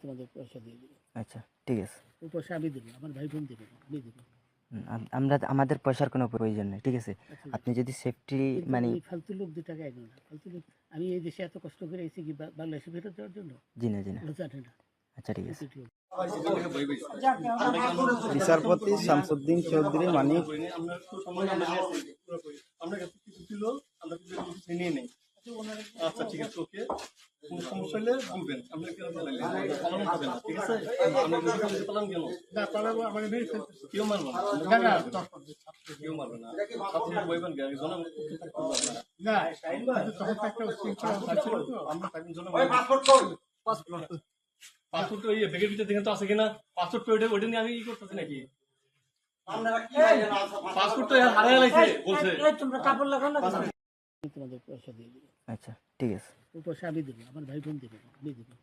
তোমাদের পয়সা দিয়ে দেবো। আচ্ছা ঠিক আছে। ওই পয়সা আমি দেবো, আমার ভাই বোন দেবে না, আমি দেবো। আমরা আমাদের পয়সার কোনো প্রয়োজন নেই, ঠিক আছে? আচ্ছা, আপনি যদি সেফটি কিন্তু মানে এই ফালতু লোক 2 টাকা এগো না, ফালতু লোক। আমি এই দেশে এত কষ্ট করে এসেছি কি বাংলাদেশে ফেরত দেওয়ার জন্য? জি না জি না। ও জানে না। আচ্ছা ঠিক আছে। বিচারপতি শামসুদ্দিন চৌধুরী মানিক আচ্ছা ঠিক আছে, ওকে। কোন সমস্যা হলে বলবেন, আমরা কেউ পালান হবে না, ঠিক আছে? আমরা যদি পালান কেন? না পালাবো, আমাকে মেরে ফেলতেছে। কেউ মারবে না, কেউ মারবে না। আপনি বলবেন কি একজন না, তখন একটা শৃঙ্খলা থাকছিল তো, আমরা তাই জন্য পাসপোর্ট ওই ব্যাগের ভিতরে দেখেন তো আছে কিনা, পাসপোর্ট ওইটা নিয়ে আমি ই করতেছি নাকি? পাসপোর্ট তো হারিয়ে গেছে বলছে। তোমরা কাপড় লাগাও না, তোমাদের পয়সা দিয়ে দেবো। আচ্ছা ঠিক আছে। ওই পয়সা আমি দেবো, আমার ভাই বোন দেবে না, আমি দেবো।